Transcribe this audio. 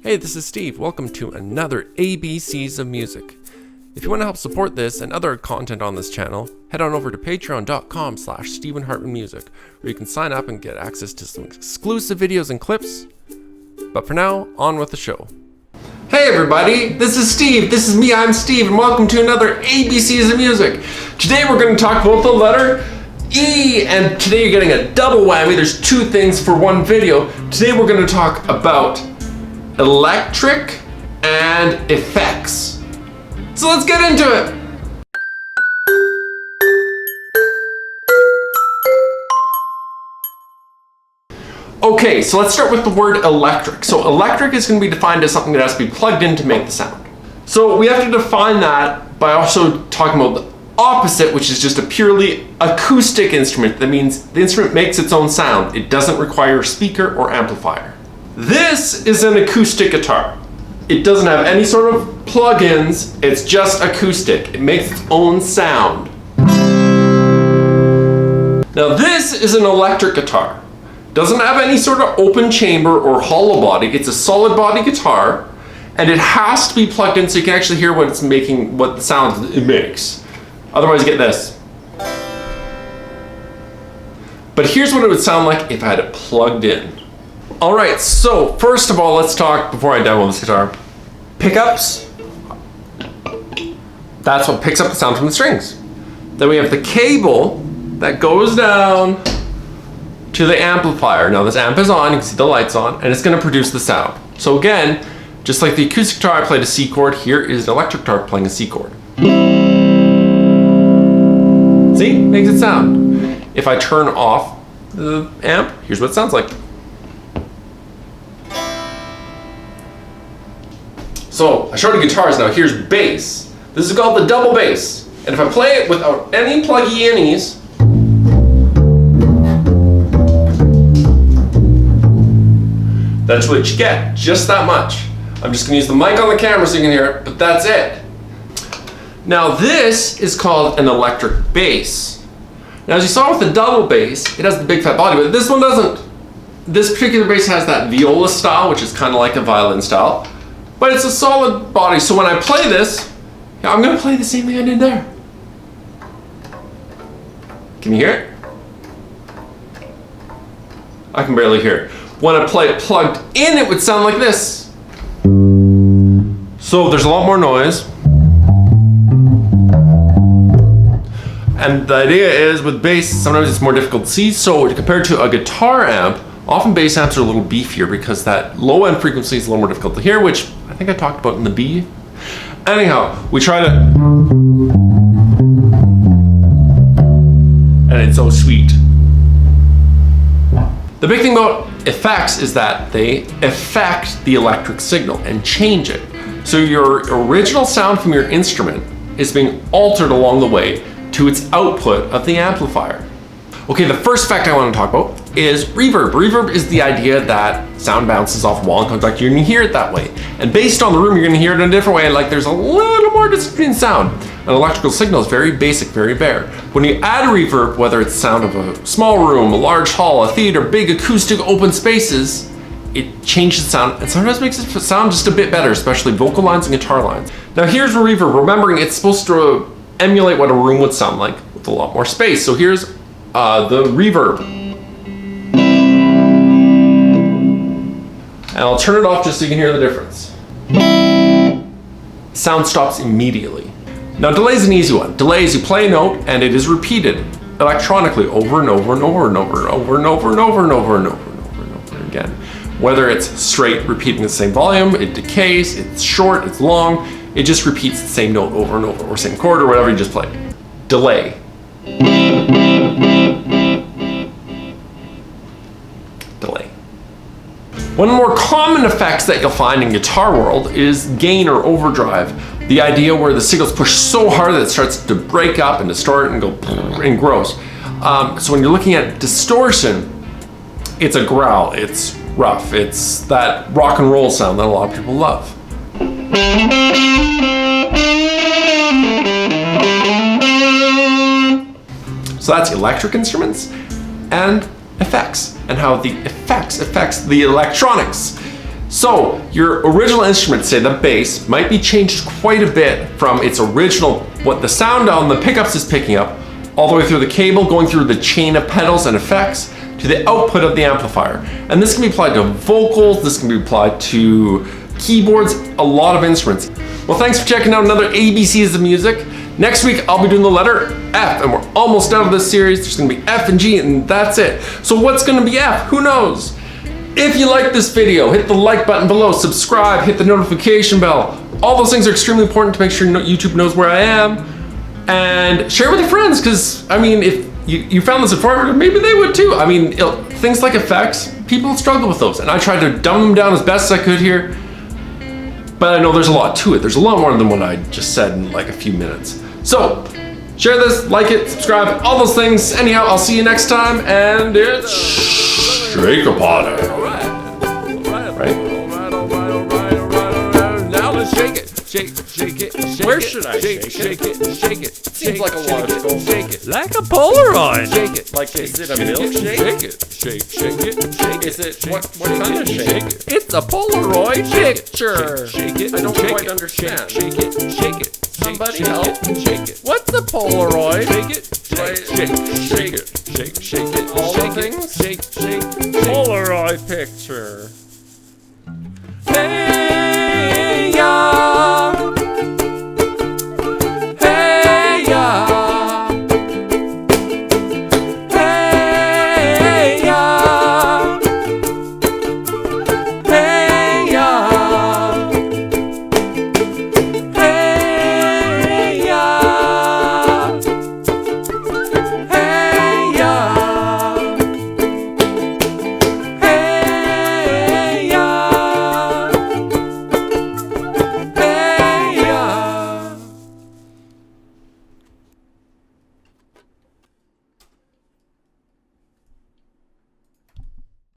Hey, this is Steve. Welcome to another ABCs of Music. If you want to help support this and other content on this channel, head on over to patreon.com/StephenHartmanMusic, where you can sign up and get access to some exclusive videos and clips. But for now, on with the show. Hey everybody, this is Steve. This is me, I'm Steve, and welcome to another ABCs of Music. Today we're going to talk about the letter E, and today you're getting a double whammy. There's two things for one video. Today we're going to talk about electric and effects. So let's get into it. Okay, so let's start with the word electric. So electric is going to be defined as something that has to be plugged in to make the sound. So we have to define that by also talking about the opposite, which is just a purely acoustic instrument. That means the instrument makes its own sound. It doesn't require a speaker or amplifier. This is an acoustic guitar. It doesn't have any sort of plug-ins. It's just acoustic. It makes its own sound. Now this is an electric guitar. Doesn't have any sort of open chamber or hollow body. It's a solid body guitar, and it has to be plugged in so you can actually hear what it's making, what the sound it makes. Otherwise, you get this. But here's what it would sound like if I had it plugged in. All right, so first of all, let's talk, before I demo this guitar, pickups. That's what picks up the sound from the strings. Then we have the cable that goes down to the amplifier. Now this amp is on, you can see the lights on, and it's going to produce the sound. So again, just like the acoustic guitar, I played a C chord, here is an electric guitar playing a C chord. See? Makes it sound. If I turn off the amp, here's what it sounds like. So I showed you guitars, now here's bass. This is called the double bass. And if I play it without any pluggy-innies, that's what you get, just that much. I'm just gonna use the mic on the camera so you can hear it, but that's it. Now this is called an electric bass. Now as you saw with the double bass, it has the big fat body, but this one doesn't. This particular bass has that viola style, which is kind of like a violin style, but it's a solid body. So when I play this, I'm gonna play the same thing I did there. Can you hear it? I can barely hear it. When I play it plugged in, it would sound like this. So there's a lot more noise. And the idea is with bass, sometimes it's more difficult to see. So compared to a guitar amp, often bass amps are a little beefier because that low end frequency is a little more difficult to hear, which I think I talked about in the B. Anyhow, we try to, and it's so sweet. The big thing about effects is that they affect the electric signal and change it. So your original sound from your instrument is being altered along the way to its output of the amplifier. Okay, the first effect I want to talk about is reverb. Reverb is the idea that sound bounces off a wall and comes back to you and you hear it that way. And based on the room, you're going to hear it in a different way, like there's a little more distinct sound. An electrical signal is very basic, very bare. When you add a reverb, whether it's the sound of a small room, a large hall, a theater, big acoustic open spaces, it changes the sound and sometimes makes it sound just a bit better, especially vocal lines and guitar lines. Now here's reverb, remembering it's supposed to emulate what a room would sound like with a lot more space. So here's the reverb. And I'll turn it off just so you can hear the difference. Sound stops immediately. Now delay is an easy one. Delay is you play a note and it is repeated electronically over and over and over and over and over and over and over and over and over and over and over again. Whether it's straight repeating the same volume, it decays, it's short, it's long, it just repeats the same note over and over, or same chord or whatever you just played. Delay. Delay. One of the more common effects that you'll find in guitar world is gain or overdrive. The idea where the signal's pushed so hard that it starts to break up and distort and go and gross. So when you're looking at distortion, it's a growl, it's rough, it's that rock and roll sound that a lot of people love. So that's electric instruments and effects, and how the effects affects the electronics. So your original instrument, say the bass, might be changed quite a bit from its original, what the sound on the pickups is picking up, all the way through the cable, going through the chain of pedals and effects, to the output of the amplifier. And this can be applied to vocals, this can be applied to keyboards, a lot of instruments. Well, thanks for checking out another ABCs of music. Next week, I'll be doing the letter F, and we're almost out of this series. There's gonna be F and G, and that's it. So what's gonna be F? Who knows? If you like this video, hit the like button below, subscribe, hit the notification bell. All those things are extremely important to make sure YouTube knows where I am. And share with your friends, because, I mean, if you found this informative, maybe they would too. I mean, things like effects, people struggle with those, and I tried to dumb them down as best as I could here, but I know there's a lot to it. There's a lot more than what I just said in like a few minutes. So, share this, like it, subscribe, all those things. Anyhow, I'll see you next time, and it's Shake a Potter. Right? Now let's shake it. Shake it, shake it. Where should I shake it? Shake it, shake it. Seems like a logical. Shake it. Like a Polaroid. Shake it. Like, is it a Shake milkshake? it. Shake it. Shake it. Is it Shake what it. kind of shake? It's a Polaroid Picture. Shake it. I don't Shake quite it. understand. Shake it. Shake it. Somebody Shake help. it. Shake it. What's a Polaroid? Shake it. Shake it. Shake Shake it. Shake it. all the Shake it. things? Shake. Polaroid picture.